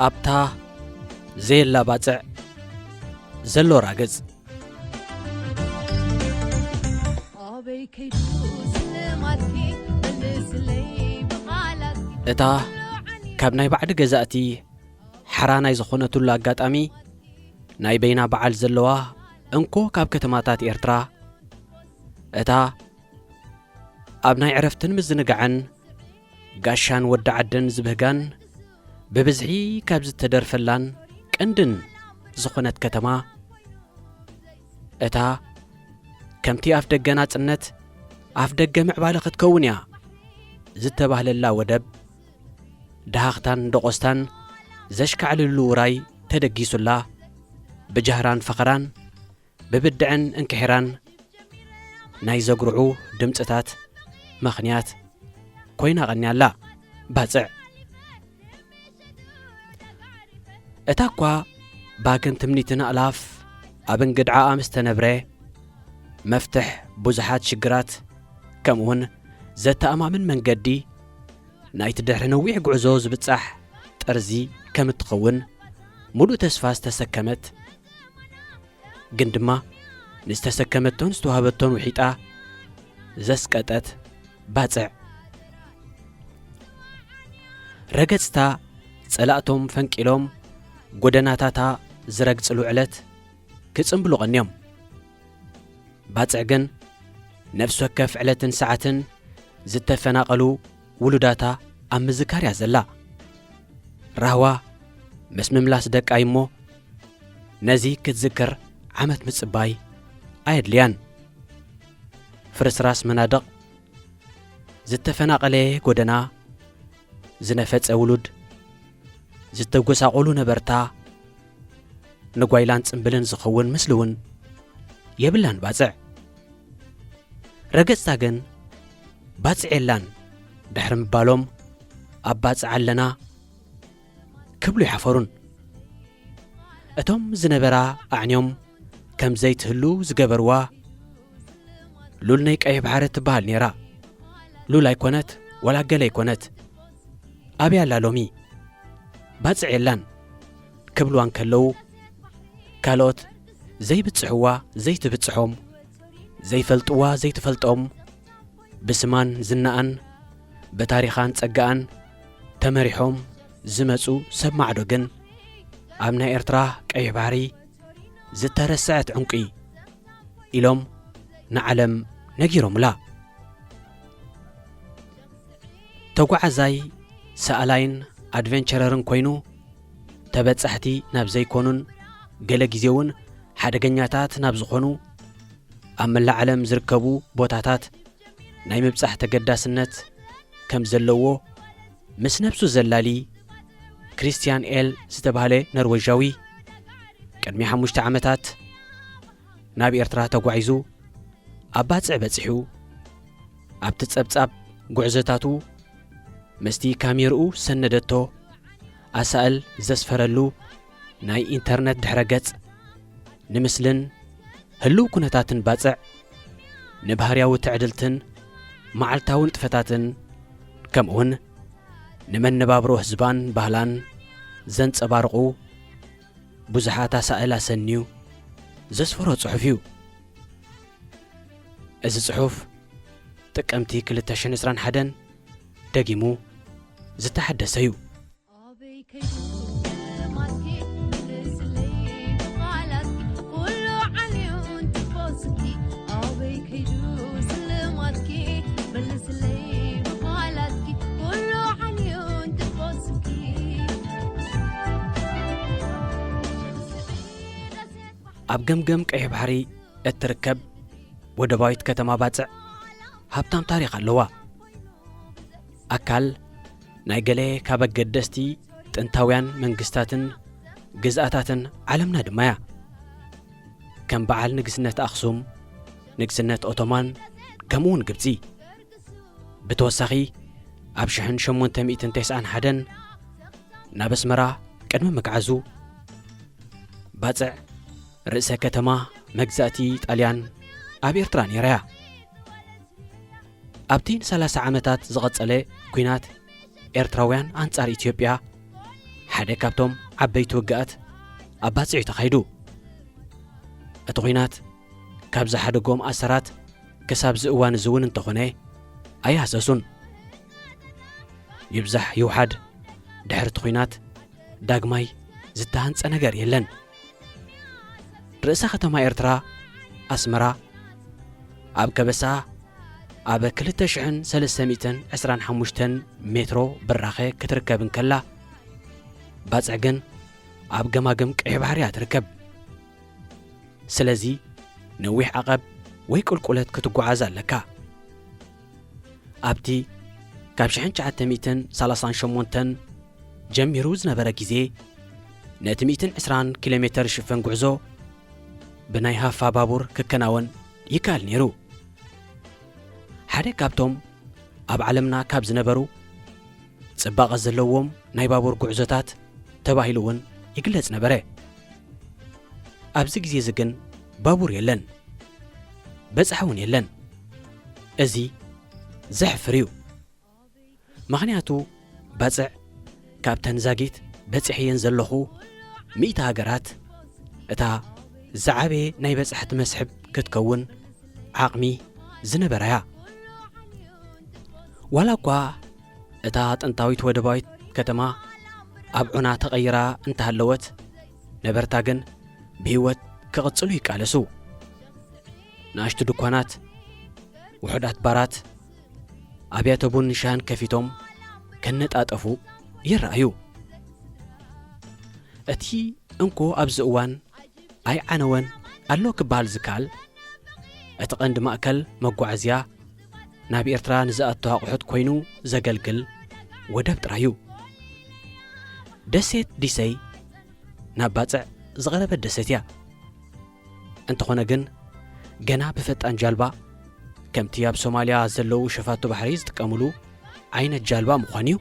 أبتا زي اللاباتع زلو راقز إتا كابناي بعد جزاتي حرانا زخونة اللاقات أمي ناي بينا بعال زلوا انكو كاب كتماتات إرترا إتا أبناي عرفتن مزنقعن قاشان ودعدن زبهقان ببزعي كاب زتدر فلان كندن زخونة كتما إتا كمتي أفدقنات النت أفدق معبالة تكونيا زتبه لله ودب دهاختان دقوستان زشكع للوراي تدقيسو الله بجهران فقران ببدعن انكحران ناي زقرعو دمتتات مخنيات كوينا غني الله بازع اتاكوا باكن تمنيتنا ألاف أبن قدعاء مستنبري مفتح بوزحات شقرات كمون زت أمامن من قدي نايت دحر نويع قعزوز بتصح ترزي كم تقون ملو تسفاس تسكمت قندما نستسكمتون استوهابتون وحيطة زسكتت باتع رقصتا صلاتهم فنكيلهم قدناتاتا زرق صلوعلت كتصنبلو غنيوم باتع قن نفس وكف علة ساعة زتفناقلو ولداتا أم زكار يزلا رهوا مسم ملاس دك أيمو نزي كتذكر عمت متصباي أيد ليان فرس راس منادق زتفناقلي قدنا زنفت أولود زتوقس أقولو نبرتا نقويلان تنبلن زخون مسلون يبلان باتع رقصتا قن باتع إلان دحرم بالوم أباتع علنا كبلو يحفرون أتوم زنبرا أعنيوم كم زيت هلو زقبروا لول نيك أي بحارة تبال نيرا لول يكونت ولا قل يكونت أبي اللالومي باتع إلان كبلوان كلو كالوت زي بتصحوا زي تبتصحوم زي فلطوا زي تفلطوم بسمان زنان بتاريخان تسقان تمريحوم زمصو سمع دوغن امنا إرترا قيح بحري زترسعت عنقي إلوم نعلم نجيروم لا تقعزاي سألاين أدفنتشررن كوينو تبتصحتي ناب زيكونن قل جزيون حدقنياتات ناب زخونو أما العالم زركبو بوتاتات ناي مبصح تقداسنت كم زلوو مس نفسو زلالي كريستيان إل ستبهالي نرويجاوي قدمي 5 عامتات ناب إرترا تقعيزو أباتع بصحو أبتتصبصب قعزتاتو مستي كاميرو سندتو أسأل زسفرلو ناي إنترنت دحرقت نمسلن هلو كنتاتن باصع نبهارياو تعدلتن معلتاون تفتاتن كمون نمن نبابرو حزبان بهلان زنصبارقو بزحاتا سائلا سنيو زسفرو صحفيو እዚ ጽሑፍ ጥቅምቲ 2021 ደጊሙ ዝተሐደሰ እዩ ኣብ ገምገም ቀይሕ ባሕሪ እትርከብ ወደባዊት ከተማ ባጽዕ ሃብታም ታሪኽ ኣለዋ ኣካል ናይ ገለ ካብ ኣገደስቲ ጥንታውያን መንግስታትን ግዝኣታትን ዓለምና ድማ እያ ከም በዓል ንግስነት ኣኽሱም ንግስነት ኦቶማን ከምኡውን ግብፂ ብተወሳኺ ኣብ 1891 ናብ ኣስመራ ቅድሚ መግዓዙ ባጽዕ ርእሰ ከተማ መግዛእቲ ጣልያን ኣብ ኤርትራ ነይራ ኣብቲ 30 ዓመታት ዝቐጸለ ኩናት ኤርትራውያን ኣንጻር ኢትዮጵያ ሓደ ካብቶም ዓበይቲ ውግኣት ኣብ ባፅዒ ተኻይዱ እቲ ኹናት ካብ ዝሓደጎም ኣሰራት ክሳብ ዝእዋን እውን እንተኾነ ኣይሃሰሱን ይብዛሕ ይውሓድ ድሕሪ እቲ ኹናት ዳግማይ ዝተሃንፀ ነገር የለን ርእሰ ከተማ ኤርትራ ኣስመራ ኣብ ከበሳ ኣብ 2325 ሜትሮ ብራኸ ክትርከብ እንከላ ባፅዕ ግን ኣብ ገማግም ቀይሕ ባሕሪ እያ ትርከብ ስለዚ ነዊሕ ዓቐብ ወይ ቁልቁለት ክትጓዓዝ ኣለካ ኣብቲ ካብ 1938 ጀሚሩ ዝነበረ ግዜ ነቲ 120 ኪሎ ሜትር ሽፈን ጉዕዞ ብናይ ሃፋ ባቡር ክከናወን ይከኣል ነይሩ ሓደ ካብቶም ኣብ ዓለምና ካብ ዝነበሩ ጽባቐ ዘለዎም ናይ ባቡር ጉዕዞታት ተባሂሉ እውን ይግለጽ ነበረ ኣብዚ ግዜ እዚ ግን ባቡር የለን በፅሒ እውን የለን እዚ ዘሕፍር እዩ ምኽንያቱ ባፅዕ ካብተን ዛጊት በፂሕየን ዘለኹ 100 ሃገራት እታ ዝዓበየ ናይ በፅሕቲ መስሕብ ክትከውን ዓቕሚ ዝነበራያ ዋላ እኳ እታ ጥንታዊት ወደባዊት ከተማ ኣብ ዑና ተቐይራ እንተሃለወት ነበርታ ግን ብህይወት ክቕጽሉ ይቃለሱ ንኣሽቱ ድኳናት ውሑዳት ባራት ኣብያተ ቡን ሻን ከፊቶም ከነጣጠፉ ይረኣዩ እቲ እንኮ ኣብዚ እዋን ኣይዓነወን ኣሎ ክበሃል ዝከኣል እቲ ቀንዲ ማእከል መጓዓዝያ ናብ ኤርትራ ንዝኣቱ ኣቑሑት ኮይኑ ዘገልግል ወደብ ጥራዩ ደሴት ዲሰይ ናብ ባፅዕ ዝቐረበት ደሴት እያ እንተኾነ ግን ገና ብፈጣን ጃልባ ከምቲ ኣብ ሶማልያ ዘለዉ ሸፋቶ ባሕሪ ዝጥቀሙሉ ዓይነት ጃልባ ምዃን እዩ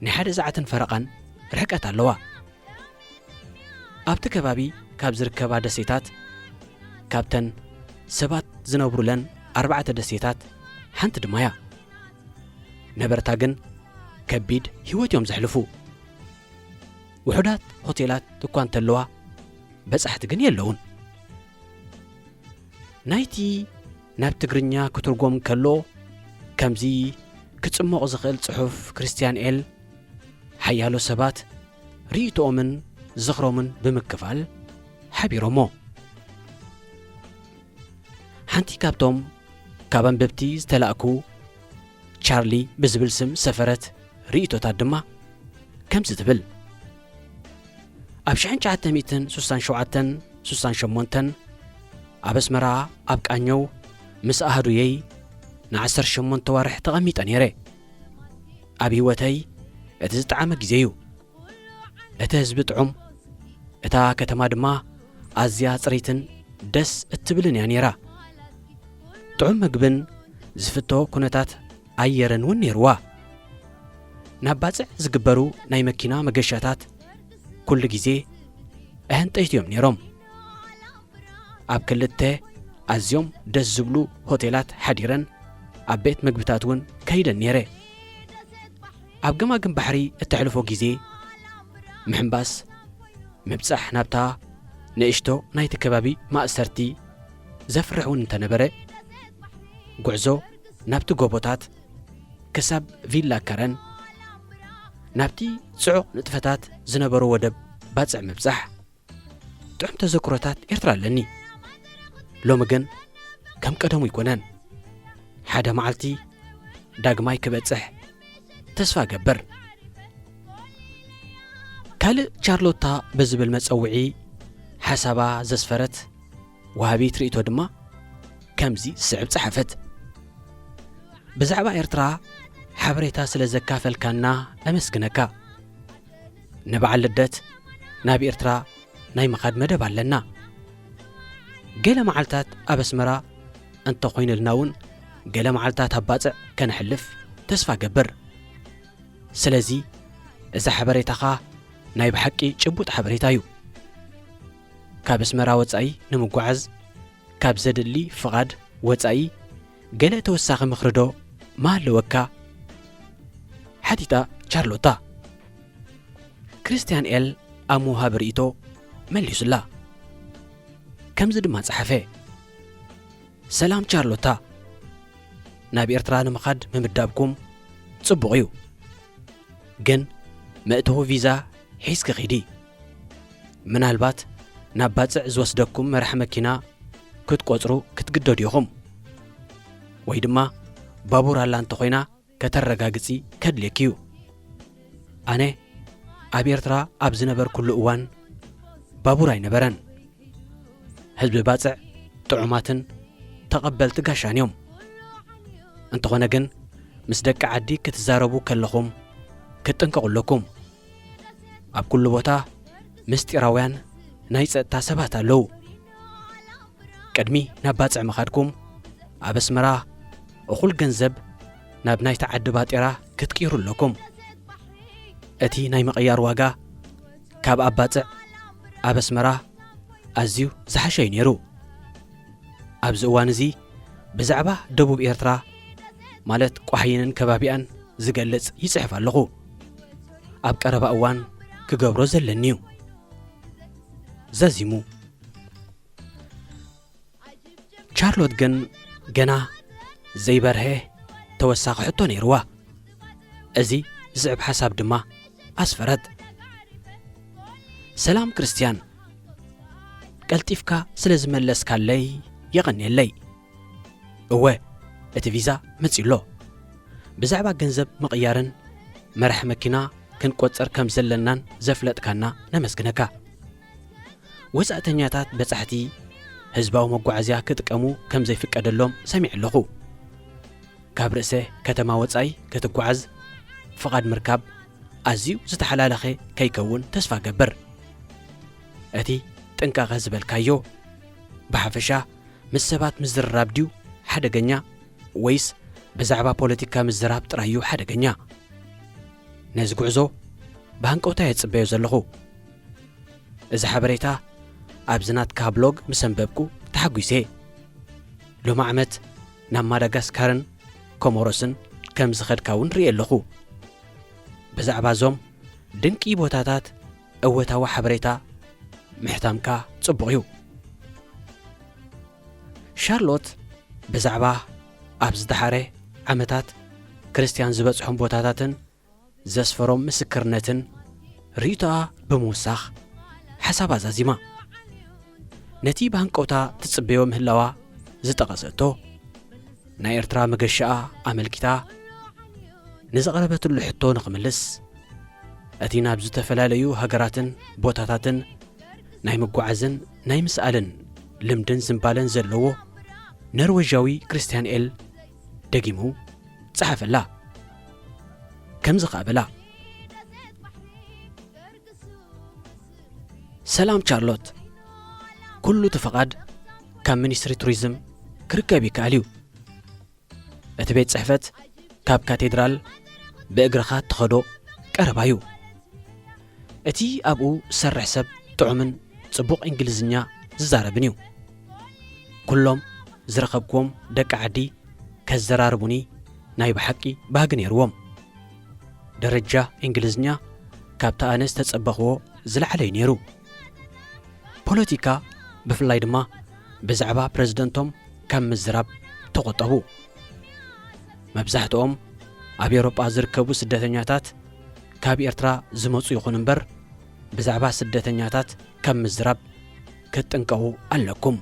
ናይ ሓደ ሰዓትን ፈረቓን ርሕቀት ኣለዋ ኣብቲ ከባቢ ካብ ዝርከባ ደሴታት ካብተን ሰባት ዝነብሩለን 4 ደሴታት ሓንቲ ድማ እያ ነበርታ ግን ከቢድ ህይወት እዮም ዘሕልፉ ውሑዳት ሆቴላት እኳ እንተለዋ በጻሕቲ ግን የለውን ናይቲ ናብ ትግርኛ ክትርጎም ከሎ ከምዚ ክጽምቕ ዝኽእል ጽሑፍ ክርስቲያን ኤል ሓያሎ ሰባት ርእይቶኦምን ዝኽሮምን ብምክፋል ሓቢሮሞ ሓንቲ ካብቶም ካብ አንበብቲ ዝተላእኩ ቻርሊ ብዝብል ስም ሰፈረት ርእይቶታት ድማ ከምዚ ትብል ኣብ 1967-68 ኣብ ኣስመራ ኣብ ቃኘው ምስ ኣህዱየይ ን18 ወርሕ ተቐሚጠ ነይረ ኣብ ህይወተይ እቲ ዝጠዓመ ግዜ እዩ እቲ ህዝቢ ጥዑም እታ ከተማ ድማ ኣዝያ ጽሬትን ደስ እትብልን እያ ነይራ ጥዑም ምግብን ዝፍቶ ኩነታት ኣየርን እውን ነይርዋ ናብ ባፅዕ ዝግበሩ ናይ መኪና መገሻታት ኩሉ ግዜ ኣህንጠይቲ እዮም ነይሮም ኣብ ክልተ ኣዝዮም ደስ ዝብሉ ሆቴላት ሓዲረን ኣብ ቤት ምግብታት እውን ከይደን ነይረ ኣብ ገማግም ባሕሪ እተሕልፎ ግዜ ምሕምባስ ምብጻሕ ናብታ ንእሽቶ ናይቲ ከባቢ ማእሰርቲ ዘፍርሕ እውን እንተነበረ ጉዕዞ ናብቲ ጎቦታት ክሳብ ቪላ ከረን ናብቲ ጽዑቕ ንጥፈታት ዝነበሩ ወደብ ባፅዕ ምብጻሕ ጥዑም ተዘክሮታት ኤርትራ ኣለኒ ሎሚ ግን ከም ቀደሙ ይኮነን ሓደ መዓልቲ ዳግማይ ክበጽሕ ተስፋ ገበር ካልእ ቻርሎታ ብዝብል መጸውዒ ሓሳባ ዘስፈረት ወሃቢት ርእቶ ድማ ከምዚ ዝስዕብ ጸሓፈት ብዛዕባ ኤርትራ ሓበሬታ ስለ ዘካፈልካና ኣመስግነካ ንበዓል ልደት ናብ ኤርትራ ናይ መኻድ መደብ ኣለና ገለ መዓልታት ኣብ ኣስመራ እንተ ኾይንልና እውን ገለ መዓልታት ኣብ ባፅዕ ከነሕልፍ ተስፋ ገበር ስለዚ እዛ ሓበሬታኻ ናይ ብሓቂ ጭቡጥ ሓበሬታ እዩ ካብ ኣስመራ ወጻኢ ንምጓዓዝ ካብ ዘድሊ ፍቓድ ወጻኢ ገለ ተወሳኺ ምኽርዶ ማሃለወካ ሓቲታ ቻርሎታ ክርስቲያን ኤል ኣሙሃ ብርኢቶ መሊሱላ ከምዚ ድማ ጸሓፈ ሰላም ቻርሎታ ናብ ኤርትራ ንምኻድ ምምዳብኩም ጽቡቕ እዩ ግን መእተዊ ቪዛ ሒዝኪ ኺዲ ምናልባት ናብ ባጽዕ ዝወስደኩም መራሕ መኪና ክትቆጽሩ ክትግደዱ ኢኹም ወይ ድማ ባቡር ኣላ እንተ ኾይና ከተረጋግጺ ከድልየኪ እዩ ኣነ ኣብ ኤርትራ ኣብ ዝነበርኩሉ እዋን ባቡር ኣይነበረን ህዝቢ ባጽዕ ጥዑማትን ተቐበልቲ ጋሻን እዮም እንተኾነ ግን ምስ ደቂ ዓዲ ክትዛረቡ ከለኹም ክትጥንቀቑለኩም ኣብ ኩሉ ቦታ ምስጢራውያን ናይ ጸጥታ ሰባት ኣለዉ ቅድሚ ናብ ባጽዕ መኻድኩም ኣብ ኣስመራ እኹል ገንዘብ ናብ ናይቲ ዓዲ ባጤራ ክትቂሩለኩም እቲ ናይ መቐያር ዋጋ ካብ ኣብ ባጽዕ ኣብ ኣስመራ ኣዝዩ ዝሓሸ እዩ ነይሩ ኣብዚ እዋን እዚ ብዛዕባ ደቡብ ኤርትራ ማለት ቋሕይንን ከባቢኣን ዝገልጽ ይጽሕፍ ኣለኹ ኣብ ቀረባ እዋን ክገብሮ ዘለኒ እዩ ዘዚሙ ቻርሎት ግን ገና ዘይበርሀ ተወሳኺ ሕቶ ነይርዋ እዚ ዝዕብ ሓሳብ ድማ ኣስፈረት ሰላም ክርስቲያን ቀልጢፍካ ስለ ዝመለስካለይ የቐንየለይ እወ እቲ ቪዛ መጺሎ ብዛዕባ ገንዘብ ምቕያርን መራሕ መኪና ክንቈጸር ከም ዘለናን ዘፍለጥካና ነመስግነካ ወጻእተኛታት በጻሕቲ ህዝባዊ መጓዓዝያ ክጥቀሙ ከም ዘይፍቀደሎም ሰሚዕ ኣለኹ ካብ ርእሰ ከተማ ወጻኢ ክትጓዓዝ ፍቓድ ምርካብ ኣዝዩ ዝተሓላለኸ ከይከውን ተስፋ ገብር እቲ ጥንቃቐ ዝበልካዮ ብሓፈሻ ምስ ሰባት ምዝርራብ ድዩ ሓደገኛ ወይስ ብዛዕባ ፖለቲካ ምዝራብ ጥራዩ ሓደገኛ ነዚ ጉዕዞ ብሃንቀውታ የጽበዮ ዘለኹ እዚ ሓበሬታ ኣብ ዝናትካ ብሎግ ምስ ኣንበብኩ ተሓጒሴ ሎሚ ዓመት ናብ ማዳጋስካርን ኮሞሮስን ከም ዝኸድካ እውን ርኢ ኣለኹ ብዛዕባ እዞም ድንቂ ቦታታት እወታዊ ሓበሬታ ምሕታምካ ጽቡቕ እዩ ሻርሎት ብዛዕባ ኣብ ዝደሓረ ዓመታት ክርስቲያን ዝበጽሖም ቦታታትን ዘስፈሮም ምስክርነትን ርእቶኣ ብምውሳኽ ሓሳብ ኣዛዚማ ነቲ ብሃንቀውታ ትጽበዮ ምህላዋ ዝጠቐሰቶ ናይ ኤርትራ መገሻኣ ኣመልኪታ ንዘቐረበትሉ ሕቶ ንኽምልስ እቲ ናብ ዝተፈላለዩ ሃገራትን ቦታታትን ናይ ምጓዓዝን ናይ ምስኣልን ልምድን ዝምባለን ዘለዎ ኖርዌዣዊ ክርስቲያን ኤል ደጊሙ ጸሓፈላ ከምዚ ኸኣበላ ሰላም ቻርሎት ኩሉ ትፍቓድ ካብ ሚኒስትሪ ቱሪዝም ክርከብ ይከኣል እዩ እቲ ቤት ጽሕፈት ካብ ካቴድራል ብእግርኻ ትኸዶ ቀረባ እዩ እቲ ኣብኡ ዝሰርሕ ሰብ ጥዑምን ጽቡቕ እንግሊዝኛ ዝዛረብን እዩ ኩሎም ዝረኸብክዎም ደቂ ዓዲ ከዘራርቡኒ ናይ ብሓቂ ባህጊ ነይርዎም ደረጃ እንግሊዝኛ ካብቲ ኣነ ዝተጸበኽዎ ዝለዓለ እዩ ነይሩ ፖለቲካ ብፍላይ ድማ ብዛዕባ ፕረዚደንቶም ካብ ምዝራብ ተቖጠቡ መብዛሕትኦም ኣብ ኤውሮጳ ዝርከቡ ስደተኛታት ካብ ኤርትራ ዝመጹ ይኹን እምበር ብዛዕባ ስደተኛታት ካብ ምዝራብ ክትጥንቀቑ ኣለኩም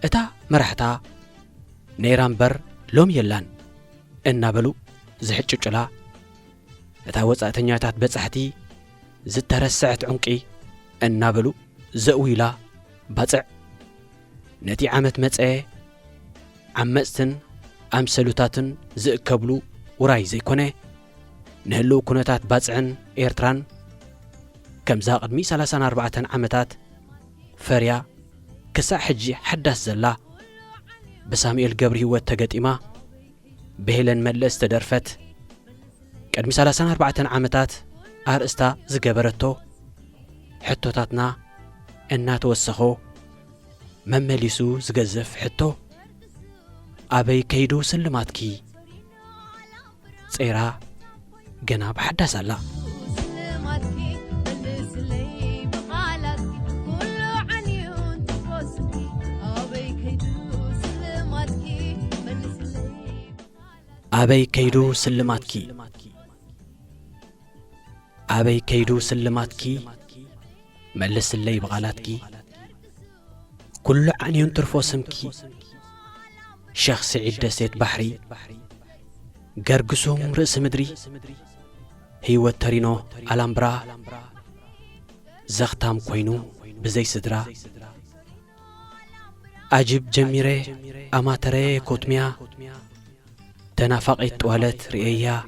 እታ መራሕታ ነይራ እምበር ሎም የላን እናበሉ ዝሕጭጭላ እታ ወጻእተኛታት በጻሕቲ ዝተረስዐት ዕንቂ እናበሉ ዘእዊላ ባጽዕ ነቲ ዓመት መጸ ዓመፅትን ኣምሰሉታትን ዝእከብሉ ውራይ ዘይኮነ ንህልው ኩነታት ባጽዕን ኤርትራን ከምዛ ቅድሚ 34 ዓመታት ፈርያ ክሳዕ ሕጂ ሓዳስ ዘላ ብሳሙኤል ገብሪ ህይወት ተገጢማ ብሄለን መለስ ተደርፈት ቅድሚ 34 ዓመታት أرستا زجبرتو حتوتاتنا إنها توسخو ممليسو زجزف حتو أبي كيدو سلماتكي صيرا جناب حدث الله أبي كيدو سلماتكي أبي كيدو سلماتكي ملس اللي بغالاتكي كل عنيون ترفو سمكي شخص عدة سيت بحري قرقسوم رأس مدري هيو الترينو ألامبرا زختام كوينو بزي سدرا أجيب جميري أماتري كوتميا تنافقت توالت رئيا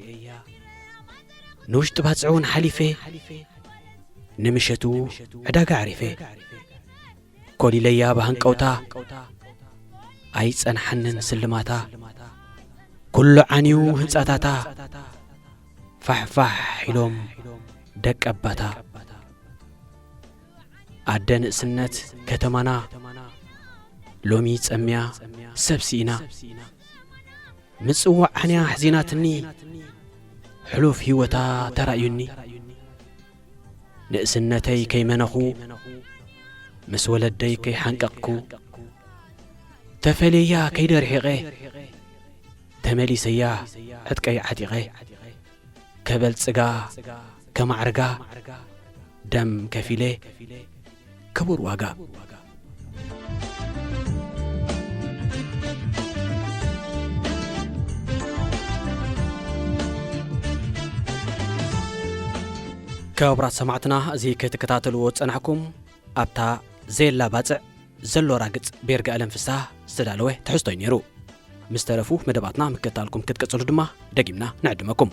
نوش تباتعون حليفة نمشتو عداق عريفة كولي ليا بهنكوتا أيس أنحنن سلماتا كل عنيو هنساتاتا فحفح حلوم دك أباتا عدن سنت كتمانا لوميت أميا سبسينا مصوع عنيا حزيناتني حلوف هيوتا ترأيني نأسنتي كي منخو مسولدي كي حنققكو تفليا كي درحيغي تملي سيا عدكي عديغي كبل صقا كمعرقا دم كفيلي كبور واقا كابرات سمعتنا زي كتكتاتلو وصنعكم أبتا زيلا باصع زلو راقص بيرغا الانفساه زدالوه تحستو نيرو مسترفو مدباتنا مكتالكم كتقصلو دما دقيمنا نعدمكم